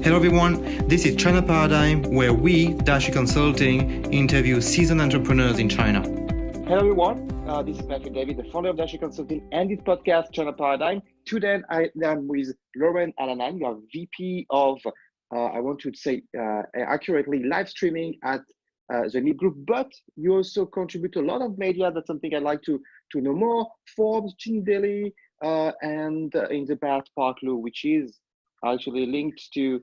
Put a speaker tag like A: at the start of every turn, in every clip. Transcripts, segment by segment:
A: Hello everyone, this is China Paradigm, where we, Daxue Consulting, interview seasoned entrepreneurs in China.
B: Hello everyone, this is Matthew David, the founder of Daxue Consulting and this podcast, China Paradigm. Today I am with Lauren Alanan, you are VP of, I want to say accurately, live streaming at the Need Group, but you also contribute to a lot of media. That's something I'd like to know more. Forbes, Chin Daily, and in the past Parklu, which is actually linked to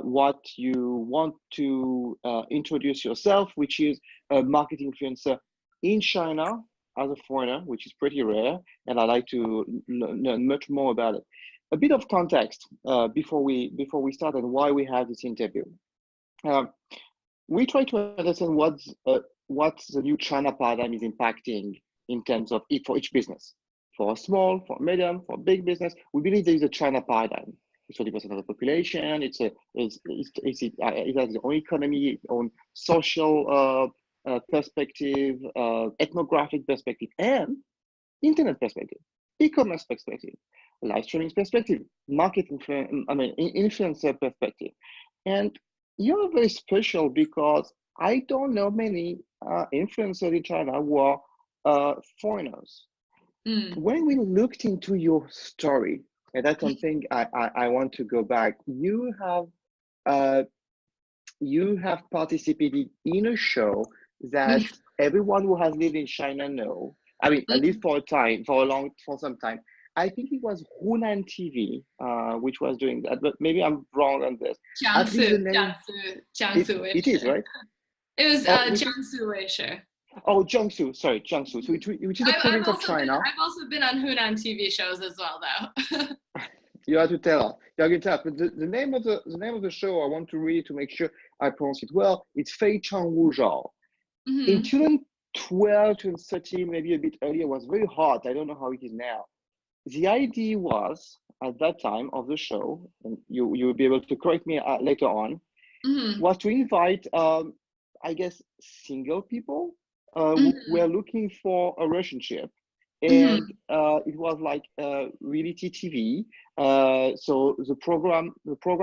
B: what you want to introduce yourself, which is a marketing influencer in China as a foreigner, which is pretty rare, and I'd like to learn much more about it. A bit of context before we start and why we have this interview. We try to understand what the new China paradigm is impacting in terms of for each business. For small, for medium, for big business, we believe there is a China paradigm. It's 40% of the population. It has its own economy, its own social perspective, ethnographic perspective, and internet perspective, e-commerce perspective, live streaming perspective, influencer perspective. And you're very special because I don't know many influencers in China who are foreigners. When we looked into your story, and that's something I want to go back, you have participated in a show that everyone who has lived in China know. I mean, at least for some time. I think it was Hunan TV, which was doing that, but maybe I'm wrong on this.
C: Jiangsu.
B: It is, right?
C: It was Jiangsu Weishe.
B: Oh, Jiangsu, sorry, Jiangsu. So which is a province of China.
C: I've also been on Hunan TV shows as well, though.
B: You have to tell us. You have to tell us. But the name of the show I want to read to make sure I pronounce it well. It's Fei Chang Wu Zhao. In 2012, 2013, maybe a bit earlier, was very hot. I don't know how it is now. The idea was at that time of the show, and you will be able to correct me later on, was to invite, I guess, single people who were looking for a relationship. And it was like reality TV. So the program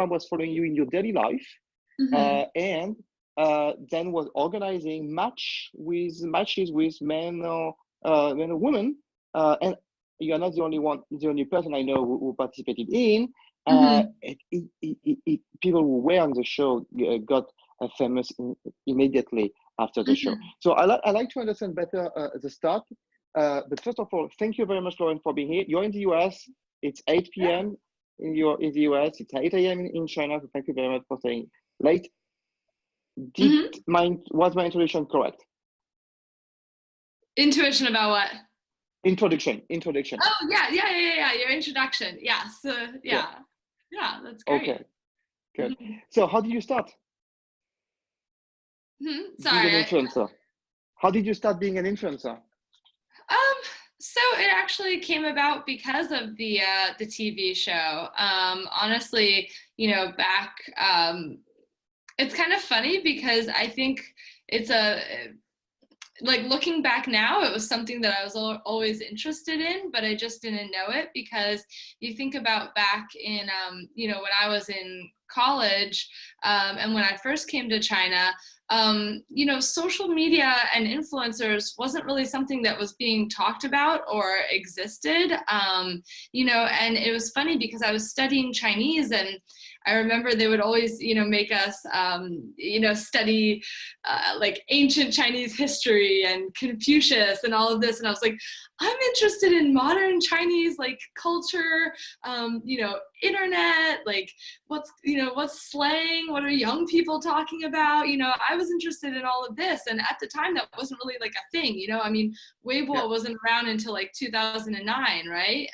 B: was following you in your daily life, and then was organizing matches with men or women. And you are not the only person I know who participated in. People who were on the show got famous immediately after the show. So I like to understand better the start. But first of all, thank you very much, Lauren, for being here. You're in the US. It's 8 p.m. in the US. It's 8 a.m. in China. So thank you very much for staying late. Was my introduction correct?
C: Intuition about what?
B: Introduction.
C: Oh yeah. Your introduction. Yes. Yeah, that's great.
B: Okay. Good. So how did you start?
C: Sorry.
B: Being an influencer. How did you start being an influencer?
C: So it actually came about because of the TV show. Honestly, back, it's kind of funny because I think it's looking back now, it was something that I was always interested in, but I just didn't know it because you think about back in, when I was in college and when I first came to China, social media and influencers wasn't really something that was being talked about or existed, and it was funny because I was studying Chinese and I remember they would always, make us, study like ancient Chinese history and Confucius and all of this. And I was like, I'm interested in modern Chinese, culture, internet, what's slang? What are young people talking about? I was interested in all of this. And at the time that wasn't really like a thing, Weibo wasn't around until 2009, right?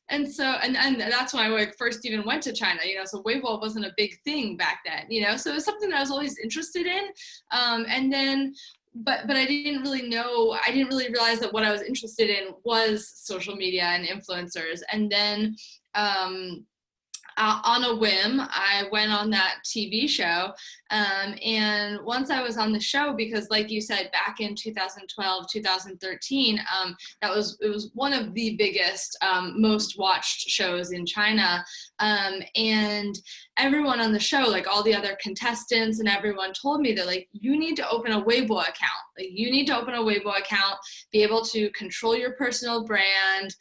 C: And so that's when I first even went to China, so Weibo wasn't a big thing back then, so it was something that I was always interested in. And then, but I didn't really realize that what I was interested in was social media and influencers. And then on a whim, I went on that TV show. And once I was on the show, because like you said, back in 2012, 2013, it was one of the biggest, most watched shows in China. And everyone on the show, like all the other contestants and everyone told me that like, you need to open a Weibo account. Like you need to open a Weibo account, be able to control your personal brand,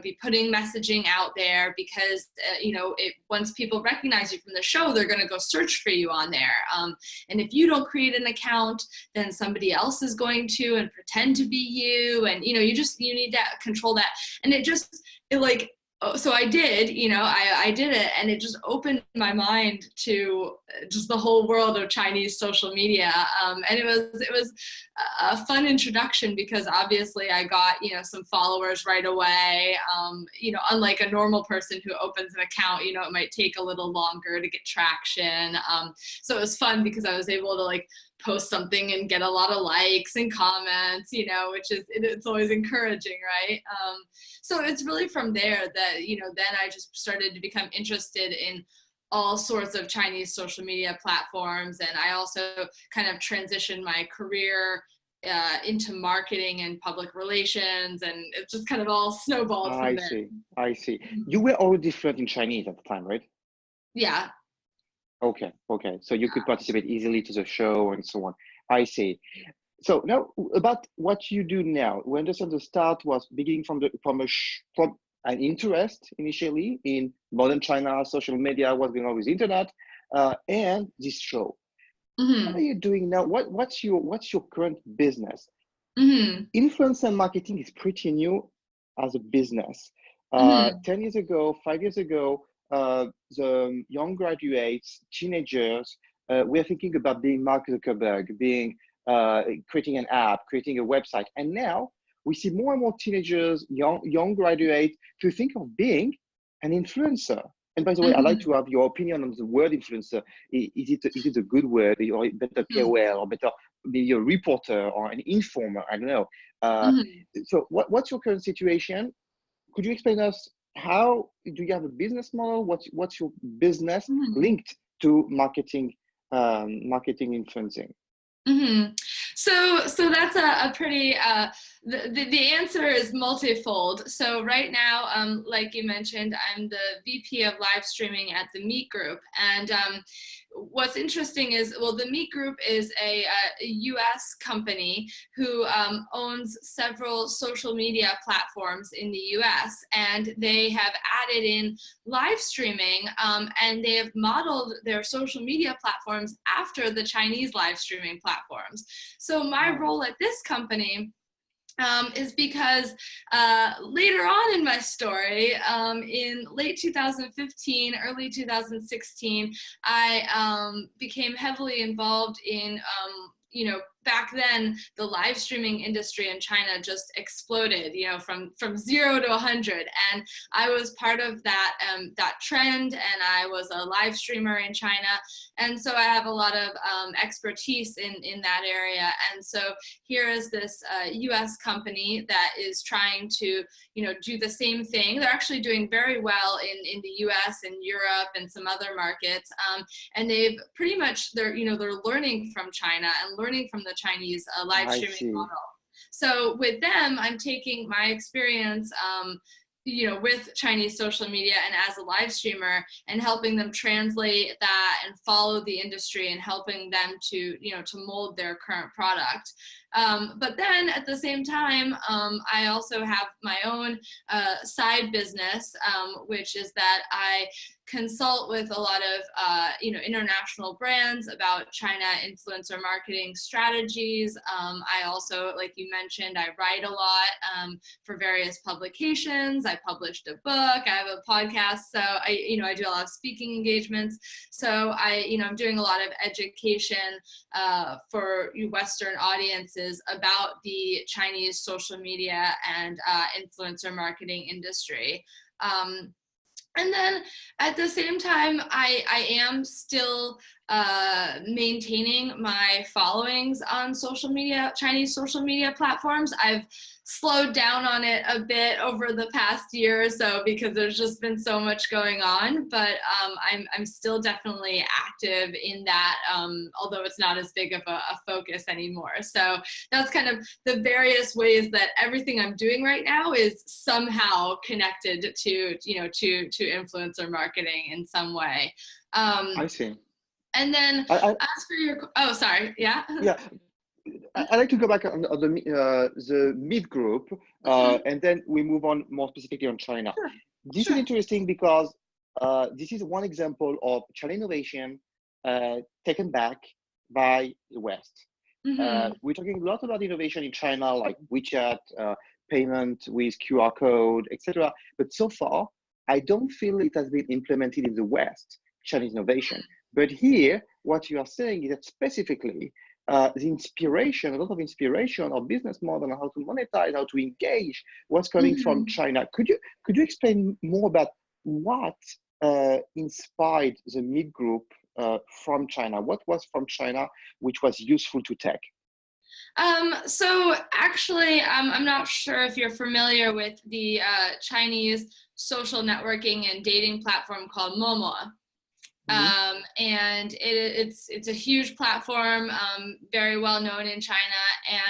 C: be putting messaging out there because, once people recognize you from the show, they're going to go search for you on there. And if you don't create an account, then somebody else is going to and pretend to be you. And, you need to control that. And so I did, I did it, and it just opened my mind to just the whole world of Chinese social media. And it was a fun introduction because obviously I got, some followers right away. Unlike a normal person who opens an account, it might take a little longer to get traction. So it was fun because I was able to like post something and get a lot of likes and comments, which is, it's always encouraging, right? So it's really from there that, then I just started to become interested in all sorts of Chinese social media platforms. And I also kind of transitioned my career into marketing and public relations, and it just kind of all snowballed from there.
B: I see. You were already fluent in Chinese at the time, right?
C: Yeah.
B: Okay. So you could participate easily to the show and so on. I see. So now about what you do now. We understand the start was beginning from an interest initially in modern China, social media, what's going on with the internet, and this show.
C: Mm-hmm.
B: What are you doing now? What's your current business?
C: Mm-hmm.
B: Influencer marketing is pretty new as a business. 10 years ago, 5 years ago, the young graduates, teenagers, were thinking about being Mark Zuckerberg, creating an app, creating a website. And now we see more and more teenagers, young graduates, to think of being an influencer. And by the way, I'd like to have your opinion on the word influencer. Is it a good word, or better KOL, or better maybe a reporter or an informer? I don't know. So what's your current situation? Could you explain us how do you have a business model? What's your business linked to marketing influencing?
C: So that's a pretty, the answer is multifold. So right now, like you mentioned, I'm the VP of live streaming at the Meet Group. And what's interesting is, well, the Meet Group is a US company who owns several social media platforms in the US, and they have added in live streaming, and they have modeled their social media platforms after the Chinese live streaming platforms. So my role at this company is because later on in my story, in late 2015, early 2016, I became heavily involved in, back then the live streaming industry in China just exploded, from 0 to 100. And I was part of that trend, and I was a live streamer in China. And so I have a lot of expertise in that area. And so here is this US company that is trying to, do the same thing. They're actually doing very well in the US and Europe and some other markets. And they've pretty much, they're learning from China and learning from the Chinese live streaming model. So with them, I'm taking my experience, with Chinese social media and as a live streamer, and helping them translate that and follow the industry, and helping them to, to mold their current product. But then at the same time, I also have my own side business, which is that I consult with a lot of international brands about China influencer marketing strategies. I also, like you mentioned, I write a lot for various publications. I published a book. I have a podcast, so I do a lot of speaking engagements. So I'm doing a lot of education for Western audiences about the Chinese social media and influencer marketing industry. And then at the same time, I am still maintaining my followings on social media, Chinese social media platforms. I've slowed down on it a bit over the past year or so because there's just been so much going on, but I'm still definitely active in that, although it's not as big of a focus anymore. So that's kind of the various ways that everything I'm doing right now is somehow connected to, to influencer marketing in some way.
B: I see.
C: And then as for your, oh, sorry, yeah.
B: Yeah, I'd like to go back on the mid group, and then we move on more specifically on China.
C: Sure.
B: This is interesting because this is one example of China innovation taken back by the West. We're talking a lot about innovation in China, like WeChat, payment with QR code, etc. But so far, I don't feel it has been implemented in the West, Chinese innovation. But here, what you are saying is that specifically, the inspiration, a lot of inspiration of business model on how to monetize, how to engage, what's coming from China. Could you explain more about what inspired the mid group from China? What was from China which was useful to tech?
C: So actually, I'm not sure if you're familiar with the Chinese social networking and dating platform called Momo. And it's a huge platform, very well known in China.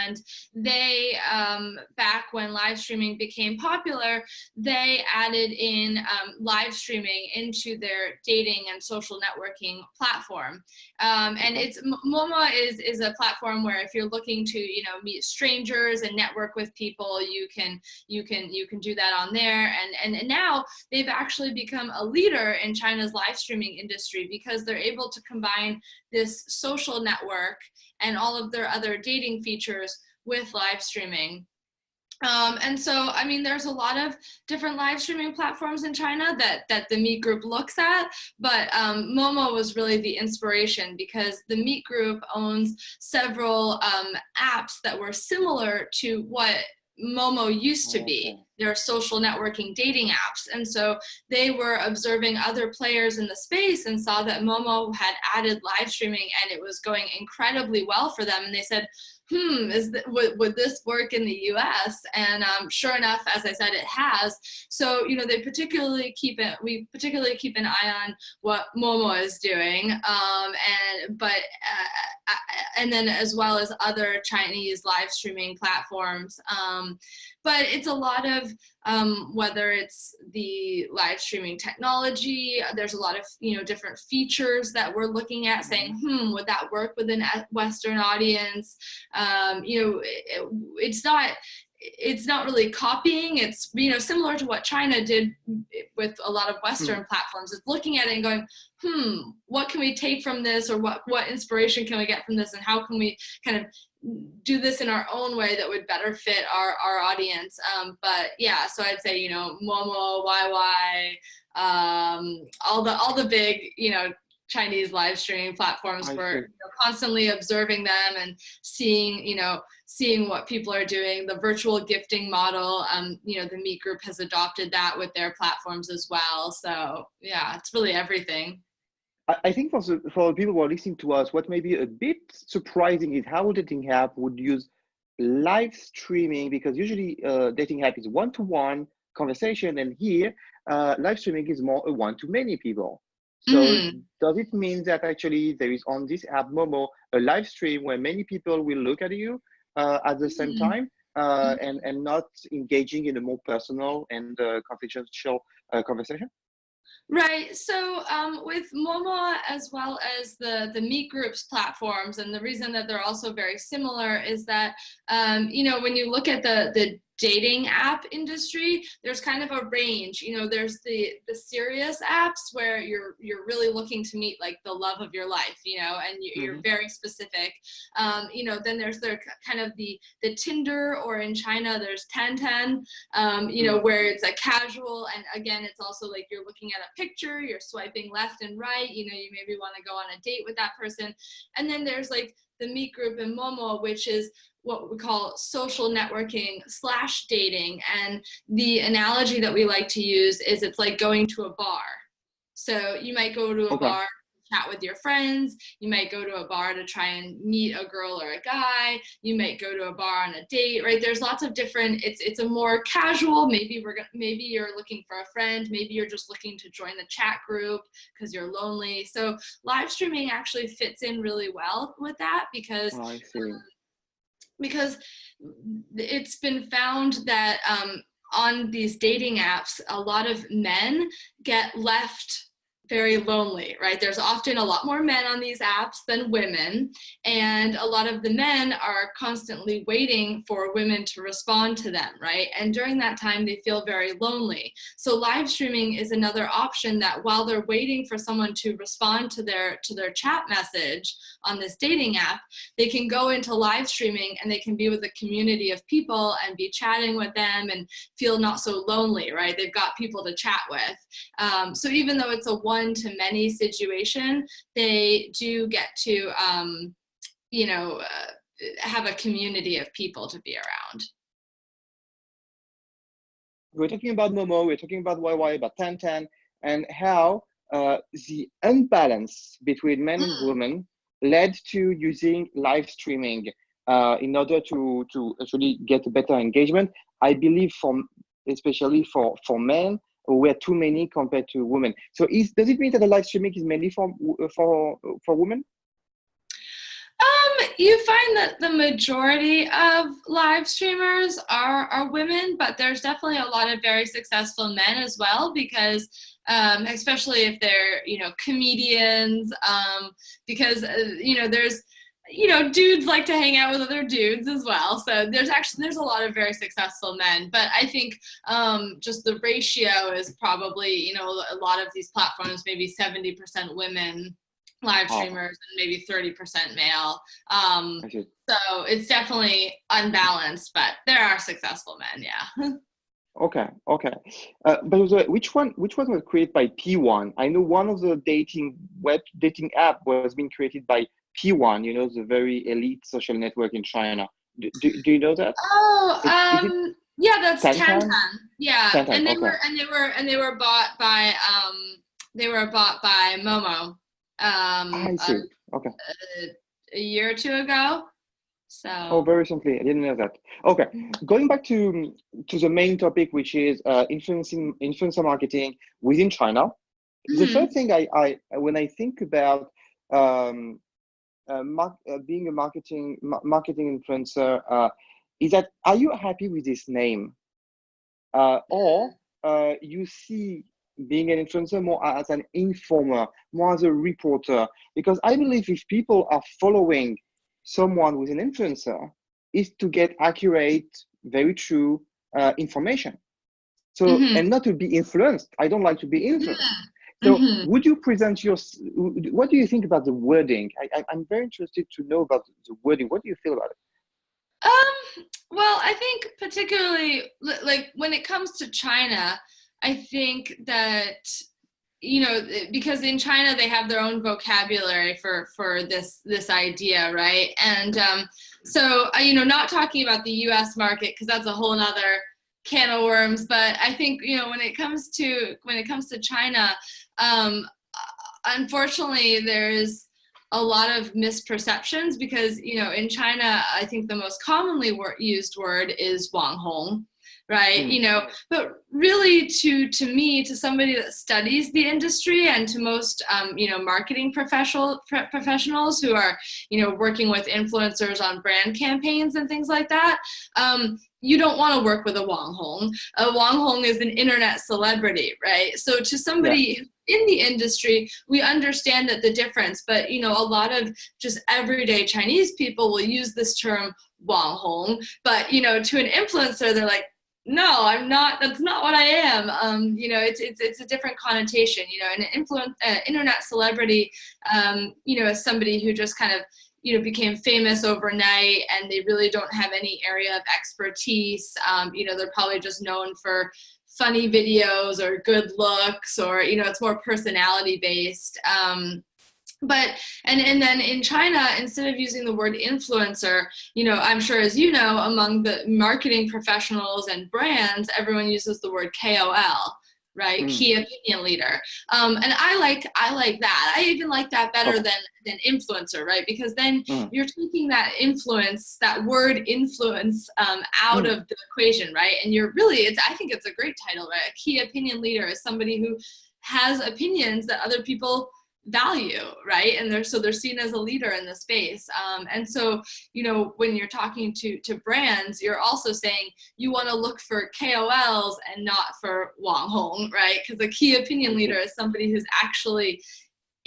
C: And they, back when live streaming became popular, they added in live streaming into their dating and social networking platform. And Momo is a platform where if you're looking to, meet strangers and network with people, you can do that on there. And now they've actually become a leader in China's live streaming industry because they're able to combine this social network and all of their other dating features with live streaming. And so, I mean, there's a lot of different live streaming platforms in China that the Meet Group looks at, but Momo was really the inspiration because the Meet Group owns several apps that were similar to what Momo used to be. They're social networking dating apps. And so they were observing other players in the space and saw that Momo had added live streaming and it was going incredibly well for them. And they said, would this work in the US? And sure enough, as I said, it has. So, we particularly keep an eye on what Momo is doing. And then as well as other Chinese live streaming platforms. But it's a lot of, whether it's the live streaming technology, there's a lot of, different features that we're looking at saying, would that work with a Western audience? It's not really copying. It's, similar to what China did with a lot of Western platforms. It's looking at it and going, what can we take from this, or what inspiration can we get from this, and how can we kind of do this in our own way that would better fit our audience. But yeah, so I'd say, Momo, YY, all the big, Chinese live streaming platforms. We're constantly observing them and seeing what people are doing. The virtual gifting model, the Meet Group has adopted that with their platforms as well. So yeah, it's really everything.
B: I think for people who are listening to us, what may be a bit surprising is how a dating app would use live streaming, because usually dating app is one-to-one conversation, and here live streaming is more a one-to-many people. So does it mean that actually there is on this app Momo a live stream where many people will look at you at the same time and not engaging in a more personal and confidential conversation?
C: Right. So with Momo as well as the Meet Groups platforms, and the reason that they're also very similar is that, when you look at the dating app industry, there's kind of a range. There's the serious apps where you're really looking to meet like the love of your life, and you're very specific. Then there's kind of the Tinder, or in China there's 1010, where it's a casual, and again it's also like you're looking at a picture, you're swiping left and right, you maybe want to go on a date with that person. And then there's like the Meet Group and Momo, which is what we call social networking / dating. And the analogy that we like to use is it's like going to a bar. So you might go to a bar chat with your friends. You might go to a bar to try and meet a girl or a guy. You might go to a bar on a date, right? There's lots of different, it's a more casual, maybe you're looking for a friend, maybe you're just looking to join the chat group because you're lonely. So live streaming actually fits in really well with that because
B: I see.
C: because it's been found that on these dating apps, a lot of men get left very lonely, right? There's often a lot more men on these apps than women, and a lot of the men are constantly waiting for women to respond to them, right? And during that time, they feel very lonely. So live streaming is another option that while they're waiting for someone to respond to their chat message on this dating app, they can go into live streaming and they can be with a community of people and be chatting with them and feel not so lonely, right? They've got people to chat with. So even though it's a one-to-many situation, they do get to, have a community of people to be around.
B: We're talking about Momo, we're talking about YY, about 1010, and how the unbalance between men and women led to using live streaming in order to actually get a better engagement. I believe especially for men, we're too many compared to women. So does it mean that the live streaming is mainly for women?
C: You find that the majority of live streamers are women, but there's definitely a lot of very successful men as well, because especially if they're, comedians, because, there's, dudes like to hang out with other dudes as well. So there's a lot of very successful men, but I think just the ratio is probably, a lot of these platforms, maybe 70% women live streamers and maybe 30% male. So it's definitely unbalanced, but there are successful men, yeah.
B: Okay. But which one was created by P1? I know one of the dating app was being created by P1, the very elite social network in China. Do you know that?
C: Oh, yeah, that's 1010. Yeah,
B: 1010,
C: and they were bought by Momo.
B: I see. Okay.
C: A year or two ago. So.
B: Very recently. I didn't know that. Okay. Going back to the main topic, which is influencer marketing within China. Mm-hmm. The first thing I when I think about being a marketing influencer is that, are you happy with this name, or you see being an influencer more as an informer, more as a reporter? Because I believe if people are following someone who's an influencer, is to get accurate, very true information. So, mm-hmm. and not to be influenced. I don't like to be influenced. So would you present what do you think about the wording? I'm very interested to know about the wording. What do you feel about it?
C: Well, I think particularly like when it comes to China, I think that, because in China they have their own vocabulary for this idea, right? And so, not talking about the US market, because that's a whole nother can of worms, but I think, when it comes to China, unfortunately there's a lot of misperceptions because, in China, I think the most commonly used word is Wanghong, right? But really to me, to somebody that studies the industry, and to most, marketing professionals who are, working with influencers on brand campaigns and things like that, you don't want to work with a Wanghong. A Wanghong is an internet celebrity, right? So to somebody in the industry, we understand that the difference, but, a lot of just everyday Chinese people will use this term Wanghong, but, to an influencer, they're like, no, I'm not. That's not what I am. It's a different connotation. An internet celebrity, is somebody who just kind of, became famous overnight, and they really don't have any area of expertise. They're probably just known for funny videos or good looks, or it's more personality based. But and then in China, instead of using the word influencer, I'm sure, as among the marketing professionals and brands, everyone uses the word KOL, right?
B: Mm.
C: Key opinion leader. And I like that. I even like that better than influencer, right? Because then you're taking that influence, that word influence, out of the equation, right? And you're really, I think it's a great title, right? A key opinion leader is somebody who has opinions that other people value, right? And they're seen as a leader in the space. And so, when you're talking to brands, you're also saying you want to look for KOLs and not for Wang Hong, right? Because a key opinion leader is somebody who's actually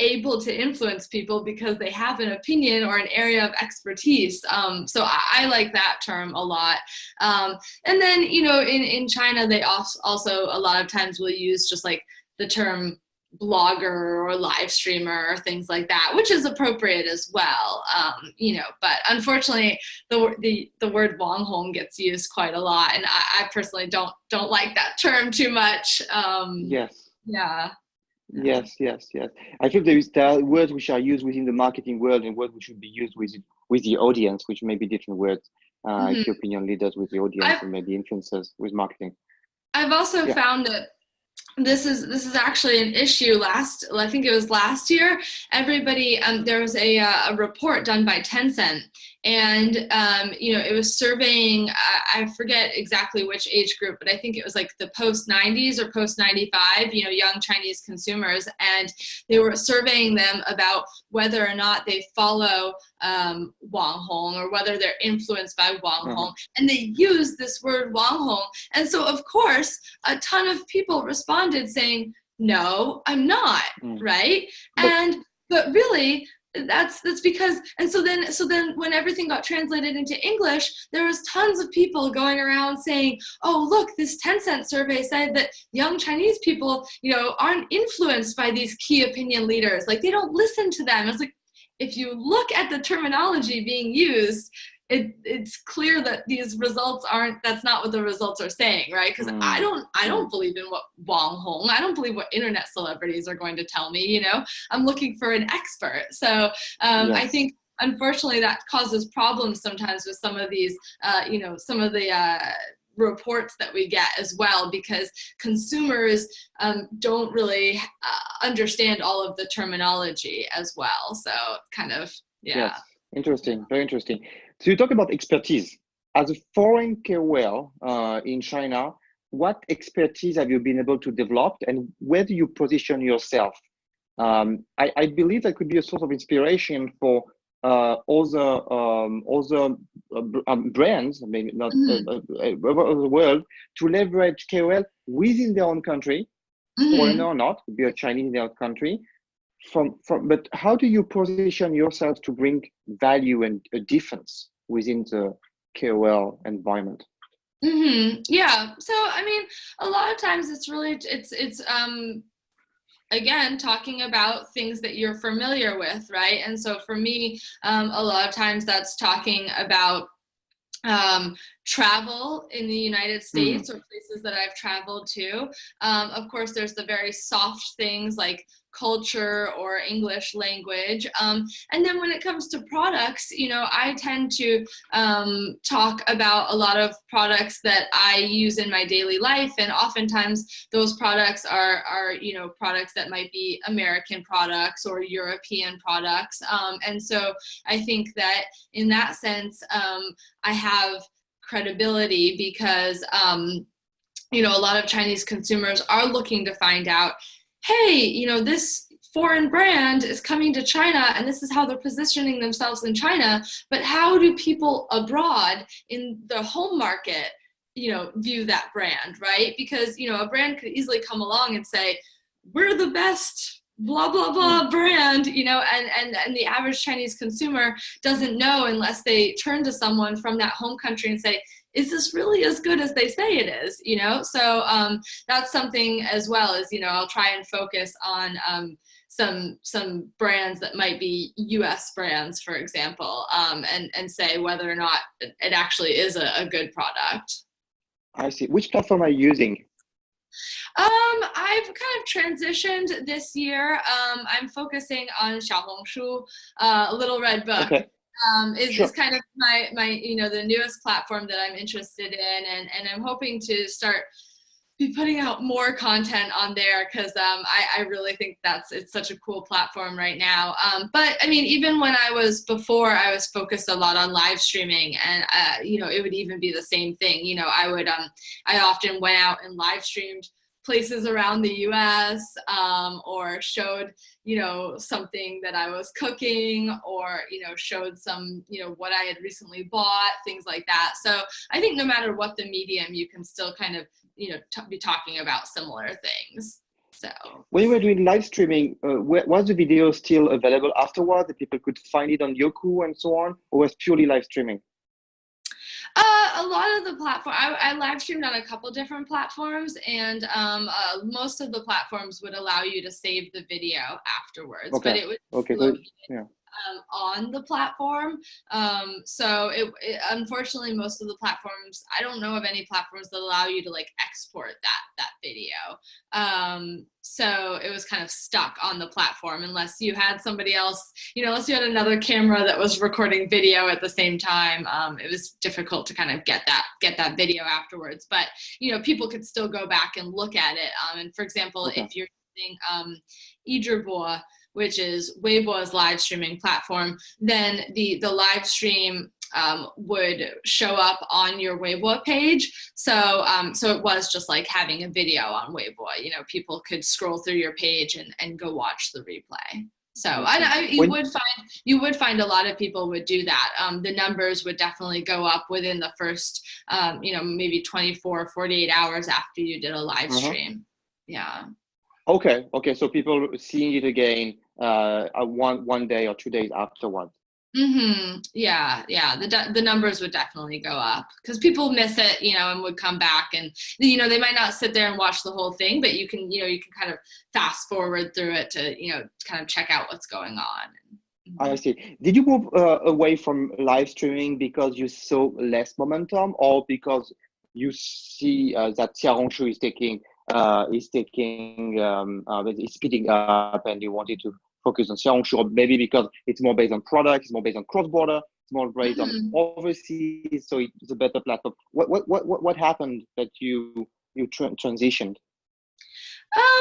C: able to influence people because they have an opinion or an area of expertise. So I like that term a lot. And then, in China, they also a lot of times will use just like the term blogger or live streamer or things like that, which is appropriate as well. But unfortunately the word Wang Hong gets used quite a lot, and I personally don't like that term too much.
B: Yes.
C: Yeah.
B: Yes. I feel there are words which are used within the marketing world and words which should be used with the audience, which may be different words. Key opinion leaders with the audience and maybe influencers with marketing.
C: I've also found that this is actually an issue. I think it was last year, everybody, there was a report done by Tencent, and it was surveying, I forget exactly which age group, but I think it was like the post 90s or post 95, young Chinese consumers, and they were surveying them about whether or not they follow Wang Hong or whether they're influenced by Wang Hong, and they use this word Wang Hong, and so of course a ton of people responded saying, no, I'm not, right? But really, that's because, and so then when everything got translated into English, there was tons of people going around saying, oh, look, this Tencent survey said that young Chinese people, aren't influenced by these key opinion leaders. Like, they don't listen to them. It's like, if you look at the terminology being used, it's clear that these results that's not what the results are saying, right? Because I don't believe in what Wang Hong, I don't believe what internet celebrities are going to tell me, I'm looking for an expert. So I think, unfortunately, that causes problems sometimes with some of these, some of the reports that we get as well, because consumers don't really understand all of the terminology as well. So kind of,
B: Yes. Interesting, very interesting. So you talk about expertise. As a foreign KOL in China, what expertise have you been able to develop, and where do you position yourself? I believe that could be a source of inspiration for other brands, maybe not around the world, to leverage KOL within their own country, foreigner or not, could be a Chinese in their own country. But how do you position yourself to bring value and a difference within the KOL environment?
C: Yeah. So, I mean, a lot of times it's again, talking about things that you're familiar with, right? And so for me, a lot of times that's talking about travel in the United States or places that I've traveled to. Of course, there's the very soft things like culture or English language. And then when it comes to products, I tend to talk about a lot of products that I use in my daily life. And oftentimes those products are products that might be American products or European products. And so I think that in that sense, I have credibility because, a lot of Chinese consumers are looking to find out, hey, this foreign brand is coming to China and this is how they're positioning themselves in China, but how do people abroad in the home market, view that brand, right? Because, a brand could easily come along and say, we're the best blah, blah, blah brand, and the average Chinese consumer doesn't know unless they turn to someone from that home country and say, is this really as good as they say it is? So that's something as well as, I'll try and focus on some brands that might be US brands, for example, and say whether or not it actually is a good product.
B: I see. Which platform are you using?
C: I've kind of transitioned this year. I'm focusing on Xiaohongshu, Little Red Book.
B: Okay.
C: Is kind of my the newest platform that I'm interested in, and I'm hoping to start be putting out more content on there because I really think it's such a cool platform right now. But I mean, even when I was focused a lot on live streaming, and it would even be the same thing. I often went out and live streamed places around the US, or showed, something that I was cooking, or, showed some, what I had recently bought, things like that. So I think no matter what the medium, you can still kind of, be talking about similar things. So
B: when you were doing live streaming, was the video still available afterward that people could find it on Yoku and so on, or was purely live streaming?
C: A lot of the platform, I live streamed on a couple different platforms, and most of the platforms would allow you to save the video afterwards,
B: Okay.
C: but it was
B: Okay.
C: located
B: Yeah.
C: on the platform. So it unfortunately, most of the platforms, I don't know of any platforms that allow you to like export that video. So it was kind of stuck on the platform unless you had somebody else, unless you had another camera that was recording video at the same time. It was difficult to kind of get that video afterwards, but people could still go back and look at it. And for example,
B: Okay.
C: if you're using Weibo, which is Weibo's live streaming platform, then the live stream would show up on your Weibo page. So it was just like having a video on Weibo. People could scroll through your page and go watch the replay. So you would find a lot of people would do that. The numbers would definitely go up within the first, maybe 24, 48 hours after you did a live stream. Yeah.
B: Okay. So people seeing it again one day or 2 days afterwards.
C: Mm-hmm. Yeah. The numbers would definitely go up because people miss it, and would come back, and they might not sit there and watch the whole thing, but you can kind of fast forward through it to kind of check out what's going on.
B: I see. Did you move away from live streaming because you saw less momentum, or because you see that Xiaohongshu is speeding up, and you wanted to focus on Xiaohongshu, or maybe because it's more based on product, it's more based on cross-border, it's more based on overseas, so it's a better platform. What happened that you transitioned?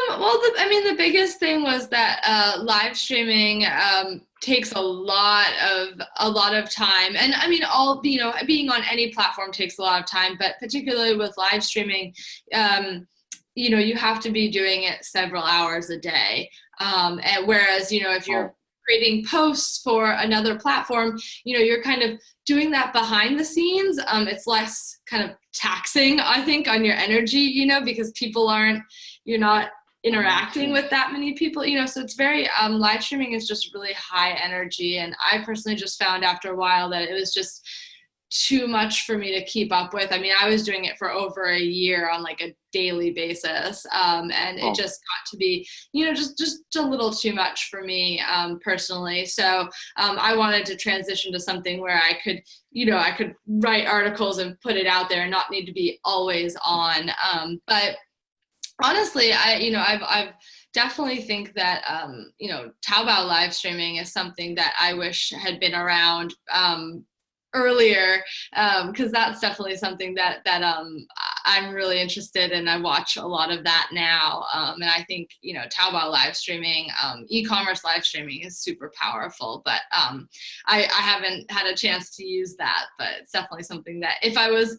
C: Well, the biggest thing was that live streaming takes a lot of time, and being on any platform takes a lot of time, but particularly with live streaming, you have to be doing it several hours a day. And whereas, if you're creating posts for another platform, you're kind of doing that behind the scenes. It's less kind of taxing, I think, on your energy, because you're not interacting with that many people, so it's very, live streaming is just really high energy. And I personally just found after a while that it was just too much for me to keep up with. I was doing it for over a year on like a daily basis, and it just got to be, just a little too much for me personally. So I wanted to transition to something where I could write articles and put it out there and not need to be always on. But honestly, I've definitely think that Taobao live streaming is something that I wish had been around earlier, because that's definitely something that I'm really interested in. I watch a lot of that now, and I think Taobao live streaming, e-commerce live streaming is super powerful. But I haven't had a chance to use that. But it's definitely something that if I was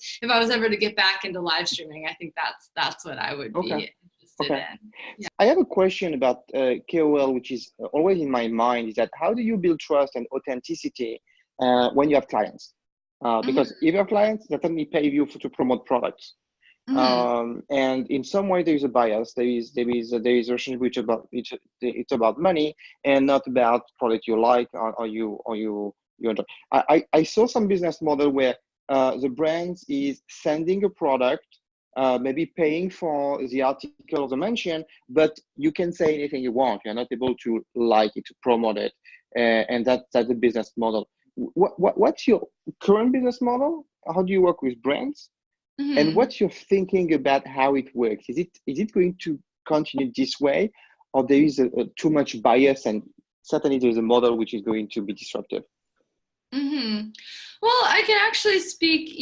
C: ever to get back into live streaming, I think that's what I would be interested in. Yeah.
B: I have a question about KOL, which is always in my mind. Is that how do you build trust and authenticity when you have clients? Because if you have clients, that only pay you to promote products, and in some way there is a bias. There is a relationship which it's about money and not about product you like or you enjoy. I saw some business model where the brand is sending a product, maybe paying for the article or the mention, but you can say anything you want. You're not able to like it, to promote it, and that's the business model. What's your current business model? How do you work with brands? And what's your thinking about how it works? Is it going to continue this way, or there is too much bias, and certainly there's a model which is going to be disruptive?
C: Mm-hmm. Well, I can actually speak,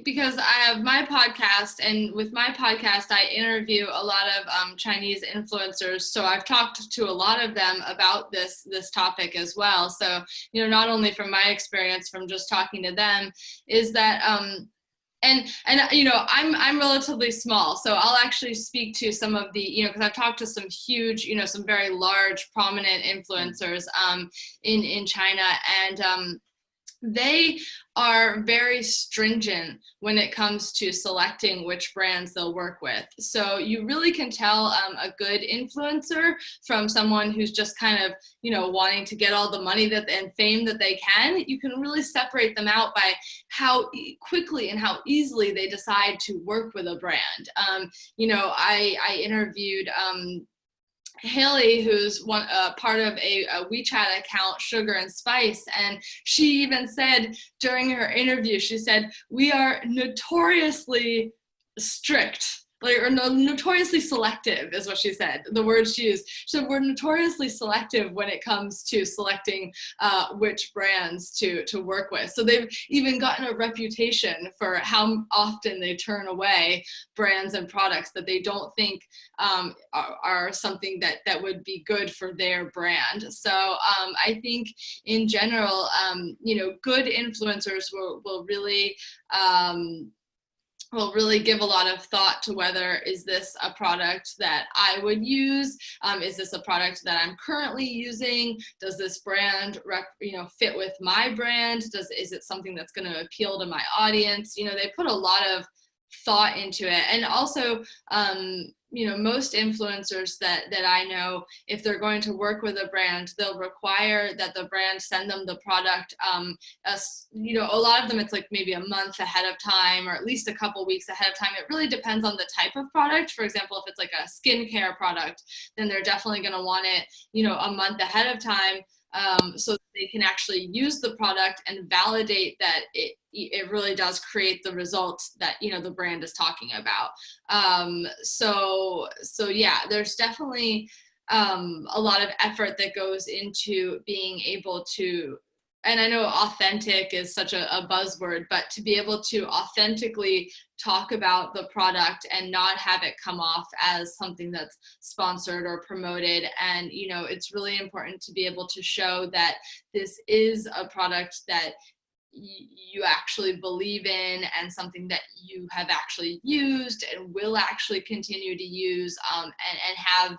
C: because I have my podcast, and with my podcast, I interview a lot of Chinese influencers. So I've talked to a lot of them about this topic as well. So, not only from my experience from just talking to them, is that and I'm relatively small, so I'll actually speak to some of the, because I've talked to some huge, some very large prominent influencers in China, and they are very stringent when it comes to selecting which brands they'll work with. So you really can tell a good influencer from someone who's just kind of, wanting to get all the money and fame that they can. You can really separate them out by how quickly and how easily they decide to work with a brand. I interviewed Haley, who's part of a WeChat account, Sugar and Spice, and she even said during her interview, she said, "We are notoriously strict." Or notoriously selective is what she said, the word she used. So we're notoriously selective when it comes to selecting which brands to work with. So they've even gotten a reputation for how often they turn away brands and products that they don't think are something that would be good for their brand. So I think in general, good influencers will really give a lot of thought to whether is this a product that I would use, is this a product that I'm currently using, does this brand fit with my brand, is it something that's going to appeal to my audience. They put a lot of thought into it. And also most influencers that I know, if they're going to work with a brand, they'll require that the brand send them the product. A lot of them, it's like maybe a month ahead of time, or at least a couple weeks ahead of time. It really depends on the type of product. For example, if it's like a skincare product, then they're definitely going to want it, a month ahead of time. So that they can actually use the product and validate that it really does create the results that the brand is talking about. So yeah, there's definitely a lot of effort that goes into being able to, and I know authentic is such a buzzword, but to be able to authentically talk about the product and not have it come off as something that's sponsored or promoted. And, it's really important to be able to show that this is a product that you actually believe in, and something that you have actually used and will actually continue to use, and have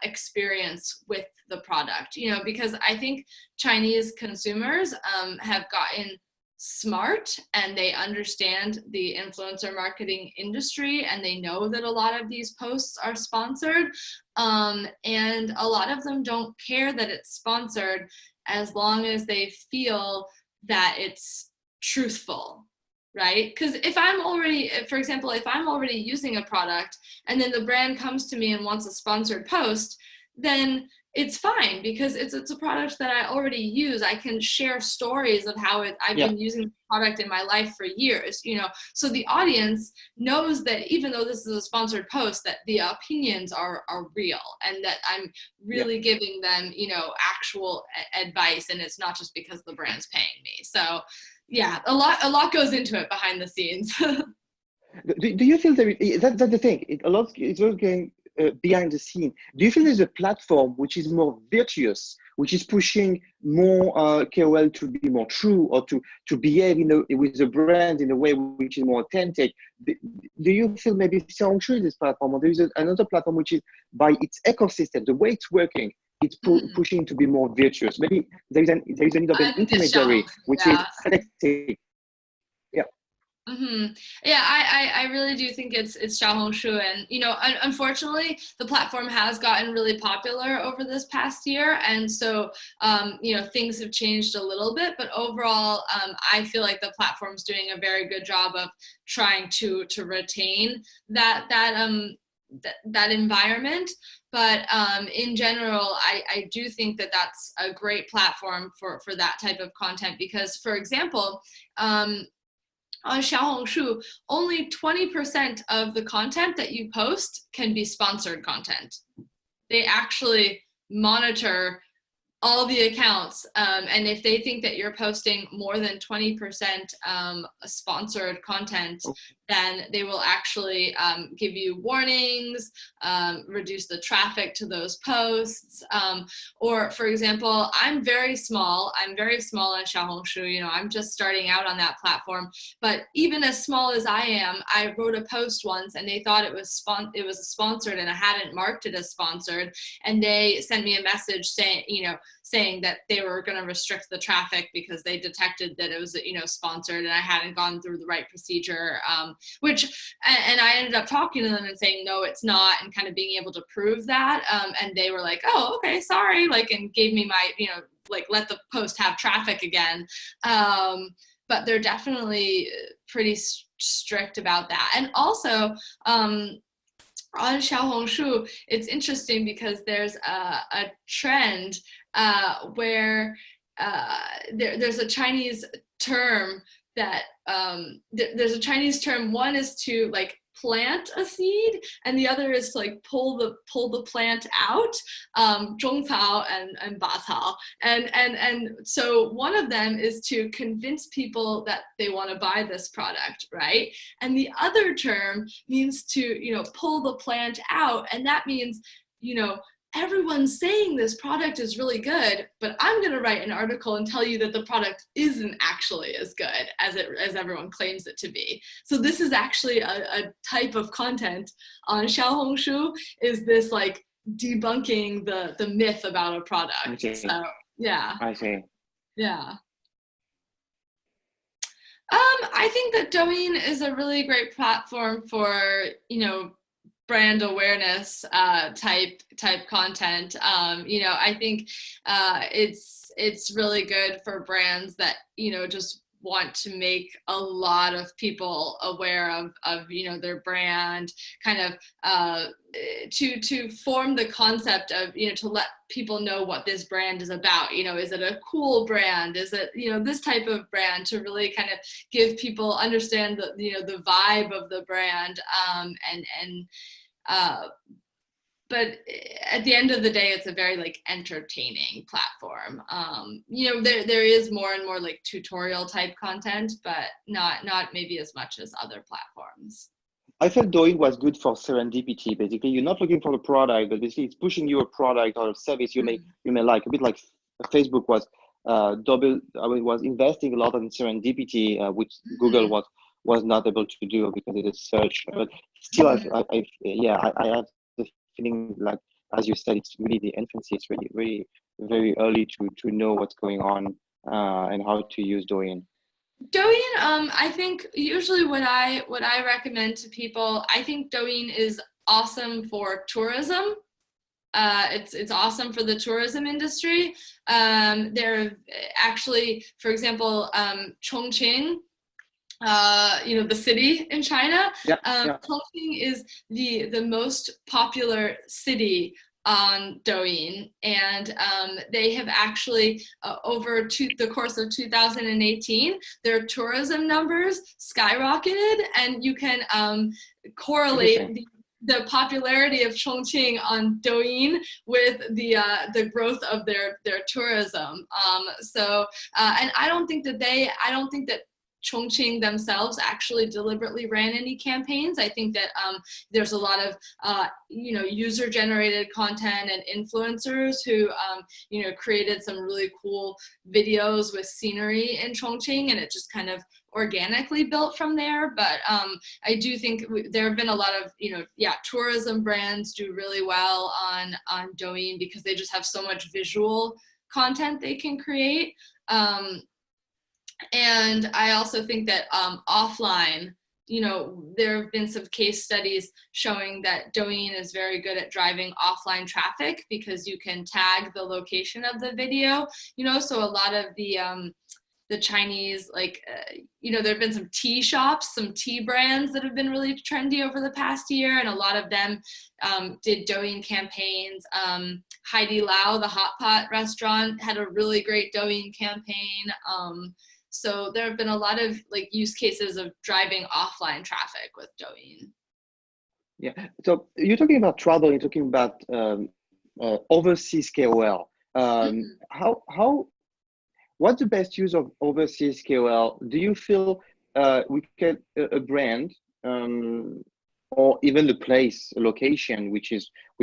C: experience with the product, because I think Chinese consumers have gotten smart, and they understand the influencer marketing industry, and they know that a lot of these posts are sponsored, and a lot of them don't care that it's sponsored as long as they feel that it's truthful. Right? Because if I'm already using a product, and then the brand comes to me and wants a sponsored post, then it's fine, because it's a product that I already use. I can share stories of how I've been using the product in my life for years, so the audience knows that even though this is a sponsored post, that the opinions are real, and that I'm really giving them, actual advice, and it's not just because the brand's paying me. So yeah, a lot goes into it behind the scenes.
B: Do you feel that's the thing? A lot is going behind the scene. Do you feel there's a platform which is more virtuous, which is pushing more KOL to be more true, or to behave with the brand in a way which is more authentic? Do you feel maybe Xiaohongshu is this platform, or there is another platform which is, by its ecosystem, the way it's working, it's pushing to be more virtuous? Maybe there is a need of an intermediary, which is selecting. Yeah.
C: Mm-hmm. Yeah, I really do think it's Xiaohongshu, and unfortunately the platform has gotten really popular over this past year, and so things have changed a little bit, but overall I feel like the platform's doing a very good job of trying to retain that environment. But in general, I do think that that's a great platform for that type of content, because, for example, on Xiaohongshu, only 20% of the content that you post can be sponsored content. They actually monitor all the accounts, and if they think that you're posting more than 20% sponsored content, then they will actually give you warnings, reduce the traffic to those posts. Or for example, I'm very small on Xiaohongshu, you know, I'm just starting out on that platform, but even as small as I am, I wrote a post once and they thought it was sponsored and I hadn't marked it as sponsored, and they sent me a message saying that they were going to restrict the traffic because they detected that it was, you know, sponsored and I hadn't gone through the right procedure, and I ended up talking to them and saying, no, it's not, and kind of being able to prove that. And they were like, oh, okay, sorry, like, and gave me my, you know, like, let the post have traffic again. But they're definitely pretty strict about that. And also, on Xiaohongshu, it's interesting because there's a trend where there's a Chinese term that there's a Chinese term. One is to like plant a seed, and the other is to like pull the plant out, 种草 and 拔草, and so one of them is to convince people that they want to buy this product, right? And the other term means to, you know, pull the plant out, and that means, you know, everyone's saying this product is really good, but I'm going to write an article and tell you that the product isn't actually as good as everyone claims it to be. So this is actually a type of content on Xiaohongshu, is this like debunking the myth about a product. So yeah.
B: I see.
C: Yeah. I think that Douyin is a really great platform for, you know, brand awareness type content. You know, I think it's really good for brands that, you know, just want to make a lot of people aware of you know, their brand, kind of to form the concept of, you know, to let people know what this brand is about. You know, is it a cool brand? Is it, you know, this type of brand, to really kind of give people understand the, you know, the vibe of the brand, but at the end of the day, it's a very like entertaining platform. You know, there is more and more like tutorial type content, but not maybe as much as other platforms.
B: I felt Douyin was good for serendipity. Basically, you're not looking for the product, but basically it's pushing you a product or a service you may like, a bit like Facebook was was investing a lot in serendipity, which Google was not able to do because it is search. But still, I have the feeling, like, as you said, it's really the infancy. It's really very early to know what's going on and how to use Douyin.
C: I think usually what I recommend to people, I think Douyin is awesome for tourism. It's awesome for the tourism industry. There actually, for example, Chongqing, you know, the city in China. Chongqing is the most popular city on Douyin, and they have actually over the course of 2018, their tourism numbers skyrocketed, and you can correlate the popularity of Chongqing on Douyin with the growth of their tourism. And I don't think that Chongqing themselves actually deliberately ran any campaigns. I think that there's a lot of you know, user-generated content and influencers who you know, created some really cool videos with scenery in Chongqing, and it just kind of organically built from there. But I do think there have been a lot of, you know, tourism brands do really well on Douyin because they just have so much visual content they can create. And I also think that offline, you know, there have been some case studies showing that Douyin is very good at driving offline traffic because you can tag the location of the video, you know. So a lot of the Chinese, like, you know, there have been some tea shops, some tea brands that have been really trendy over the past year, and a lot of them did Douyin campaigns. Haidi Lao, the hot pot restaurant, had a really great Douyin campaign. So there have been a lot of like use cases of driving offline traffic with Douyin.
B: Yeah. So you're talking about travel. You're talking about overseas KOL. How what's the best use of overseas KOL? Do you feel we can a brand or even the place, a location which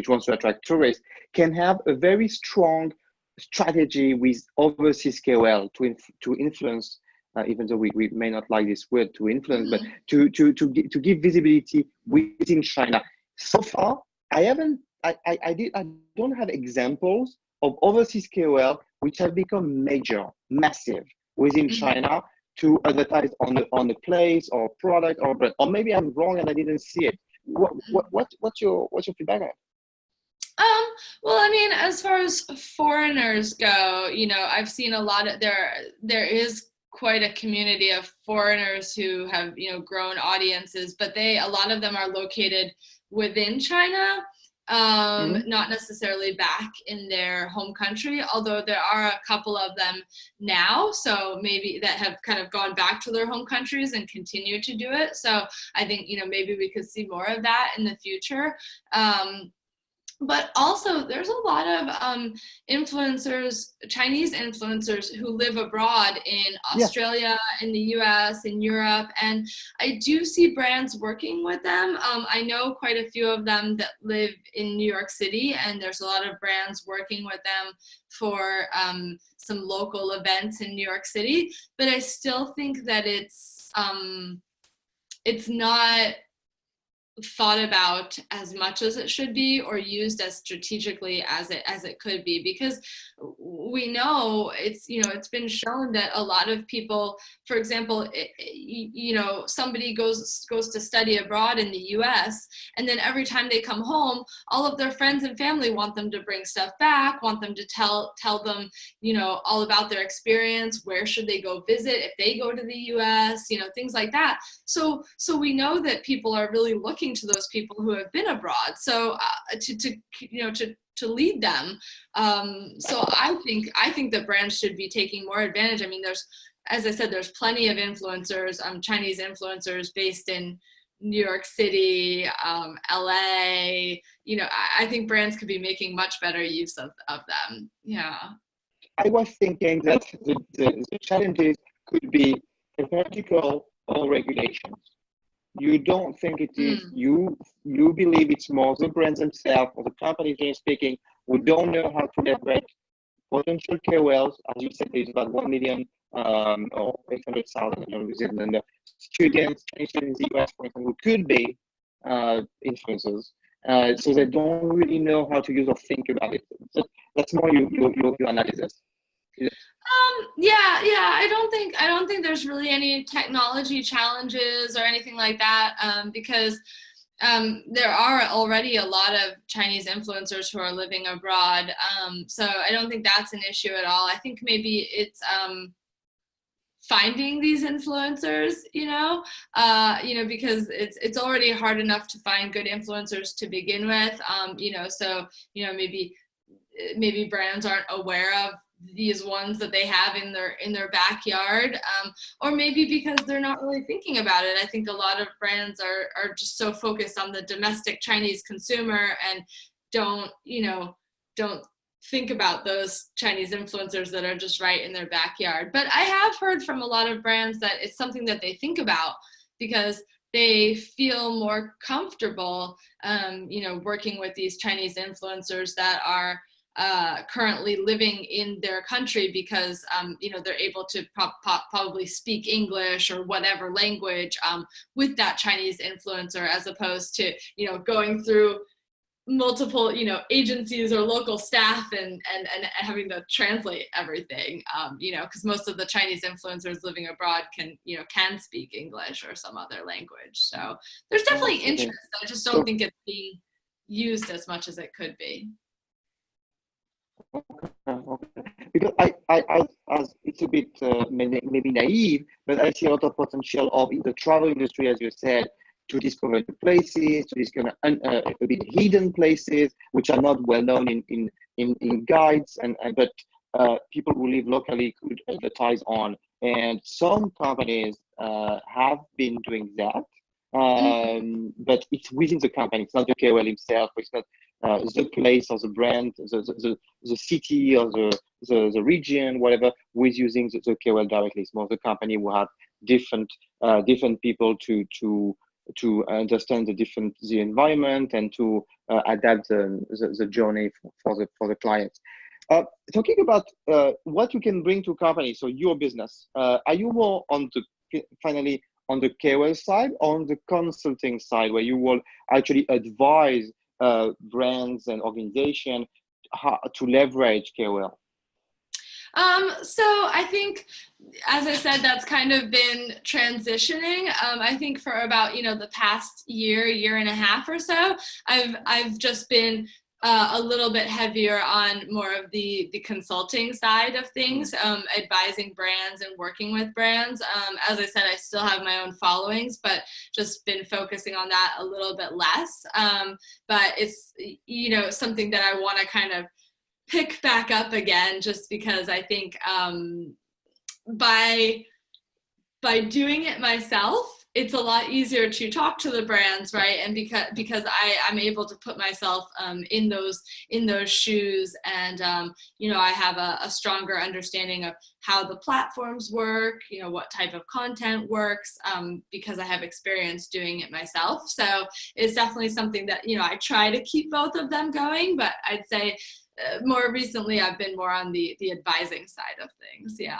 B: wants to attract tourists can have a very strong strategy with overseas KOL to influence, even though we may not like this word to influence, but to give visibility within China. So far, I don't have examples of overseas KOL which have become major, massive within China to advertise on the place or product or brand. Or maybe I'm wrong and I didn't see it. What's your feedback on it?
C: Well, I mean, as far as foreigners go, you know, I've seen a lot of there is quite a community of foreigners who have, you know, grown audiences, but a lot of them are located within China, not necessarily back in their home country, although there are a couple of them now, so maybe that have kind of gone back to their home countries and continue to do it. So I think, you know, maybe we could see more of that in the future. But also, there's a lot of influencers, Chinese influencers who live abroad in Australia, in the US, in Europe, and I do see brands working with them. I know quite a few of them that live in New York City, and there's a lot of brands working with them for some local events in New York City. But I still think that it's not thought about as much as it should be or used as strategically as it could be, because we know it's been shown that a lot of people, for example, somebody goes to study abroad in the US, and then every time they come home, all of their friends and family want them to bring stuff back, want them to tell them, you know, all about their experience, where should they go visit if they go to the US, you know, things like that. So we know that people are really looking to those people who have been abroad, so to lead them. So I think that brands should be taking more advantage. I mean, as I said, there's plenty of influencers, Chinese influencers based in New York City, LA. You know, I think brands could be making much better use of them. Yeah.
B: I was thinking that the challenges could be political or regulations. You don't think it is, you believe it's more the brands themselves or the companies they're speaking who don't know how to leverage potential KOLs. As you said, there's about 1 million or 800,000 in students in the US, for example, who could be influencers. So they don't really know how to use or think about it. So that's more your analysis.
C: I don't think there's really any technology challenges or anything like that, because there are already a lot of Chinese influencers who are living abroad. So I don't think that's an issue at all. I think maybe it's finding these influencers, because it's already hard enough to find good influencers to begin with. So maybe brands aren't aware of these ones that they have in their backyard, or maybe because they're not really thinking about it. I think a lot of brands are just so focused on the domestic Chinese consumer and don't think about those Chinese influencers that are just right in their backyard. But I have heard from a lot of brands that it's something that they think about because they feel more comfortable, working with these Chinese influencers that are currently living in their country because they're able to probably speak English or whatever language with that Chinese influencer, as opposed to going through multiple agencies or local staff and having to translate everything, because most of the Chinese influencers living abroad can speak English or some other language. So there's definitely interest. I just don't think it's being used as much as it could be.
B: Okay. Because I as it's a bit maybe naive, but I see a lot of potential of in the travel industry, as you said, to discover new places, to discover a bit hidden places which are not well known in guides, but people who live locally could advertise on. And some companies have been doing that, but it's within the company. It's not the KOL himself. It's not the place or the brand, the city or the region, whatever, with using the KOL directly. It's more the company will have different people to understand the environment and to adapt the journey for the clients. Talking about what you can bring to companies, so your business, are you more on the KOL side or on the consulting side, where you will actually advise brands and organizations how to leverage KOL?
C: So I think, as I said, that's kind of been transitioning. I think for about, the past year and a half or so, I've just been a little bit heavier on more of the consulting side of things, advising brands and working with brands. As I said, I still have my own followings, but just been focusing on that a little bit less. But it's, something that I want to kind of pick back up again, just because I think by doing it myself, it's a lot easier to talk to the brands, right? And because I'm able to put myself in those shoes, and I have a stronger understanding of how the platforms work, what type of content works, because I have experience doing it myself. So it's definitely something that I try to keep both of them going, but I'd say more recently I've been more on the advising side of things. Yeah.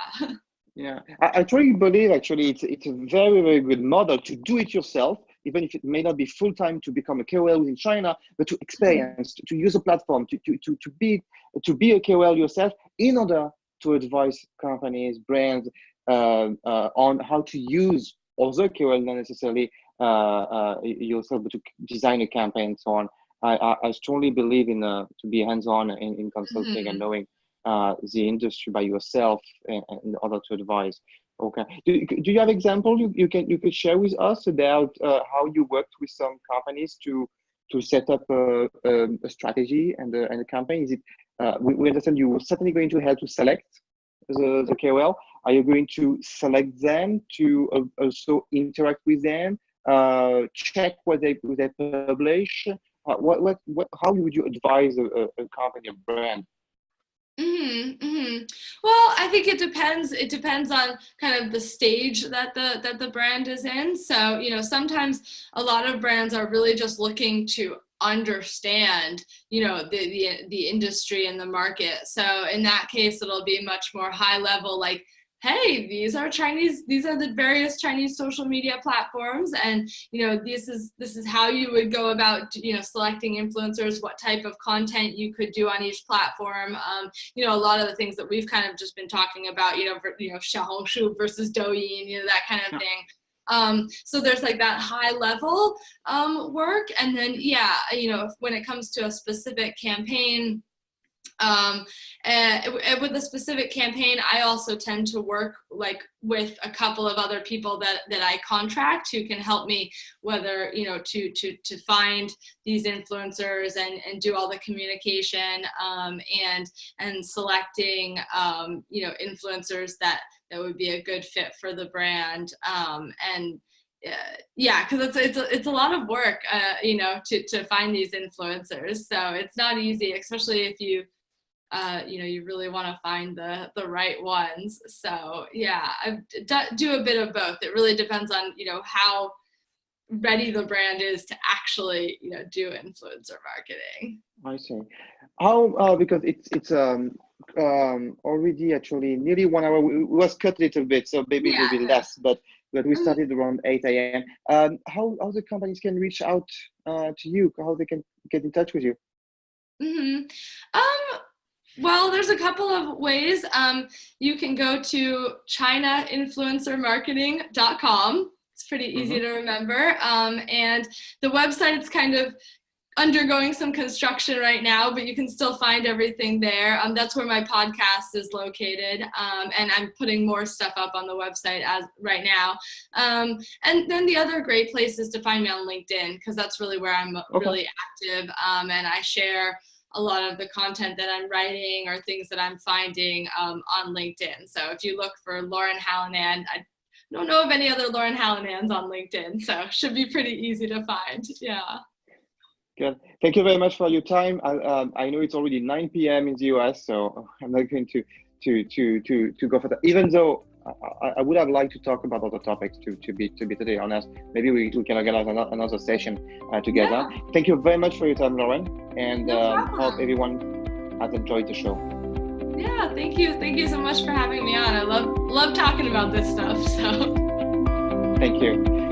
B: Yeah, I truly believe actually it's a very, very good model to do it yourself, even if it may not be full time to become a KOL within China, but to experience, to use a platform, to be a KOL yourself in order to advise companies, brands on how to use other KOL, not necessarily yourself, but to design a campaign and so on. I strongly believe in to be hands-on in consulting and knowing the industry by yourself in order to advise. Okay. Do you have example you could share with us about how you worked with some companies to set up a strategy and a campaign? Is it we understand you were certainly going to help to select the KOL. Are you going to select them to also interact with them, check what they publish? How would you advise a company, a brand?
C: Well, I think it depends. It depends on kind of the stage that the brand is in. So, sometimes a lot of brands are really just looking to understand, the industry and the market. So in that case, it'll be much more high level, like, hey, these are the various Chinese social media platforms, and this is how you would go about selecting influencers, what type of content you could do on each platform. A lot of the things that we've kind of just been talking about, Xiaohongshu versus Douyin, that kind of thing. So there's like that high level work, and then when it comes to a specific campaign, and with a specific campaign, I also tend to work with a couple of other people that I contract who can help me, whether to find these influencers and do all the communication, and selecting influencers that would be a good fit for the brand, because it's a lot of work to find these influencers. So it's not easy, especially if you you really want to find the right ones. So I do a bit of both. It really depends on how ready the brand is to actually do influencer marketing.
B: I see. How because it's already actually nearly 1 hour. We was cut a little bit, so maybe a little bit less, but we started around 8 a.m. How the companies can reach out to you? How they can get in touch with you?
C: Well, there's a couple of ways. You can go to chinainfluencermarketing.com. It's pretty easy to remember. And the website's kind of undergoing some construction right now, but you can still find everything there. That's where my podcast is located. And I'm putting more stuff up on the website as right now. And then the other great place is to find me on LinkedIn, because that's really where I'm really active. And I share a lot of the content that I'm writing or things that I'm finding on LinkedIn. So if you look for Lauren Hallinan, I don't know of any other Lauren Hallinans on LinkedIn, so should be pretty easy to find. Yeah.
B: Good. Thank you very much for your time. I know it's already 9 p.m. in the US, so I'm not going to go for that. Even though I would have liked to talk about other topics, to be totally honest. Maybe we can organize another session together.
C: Yeah.
B: Thank you very much for your time, Lauren, and
C: No
B: hope
C: problem.
B: everyone has enjoyed the show.
C: Yeah, thank you so much for having me on. I love talking about this stuff. So
B: Thank you.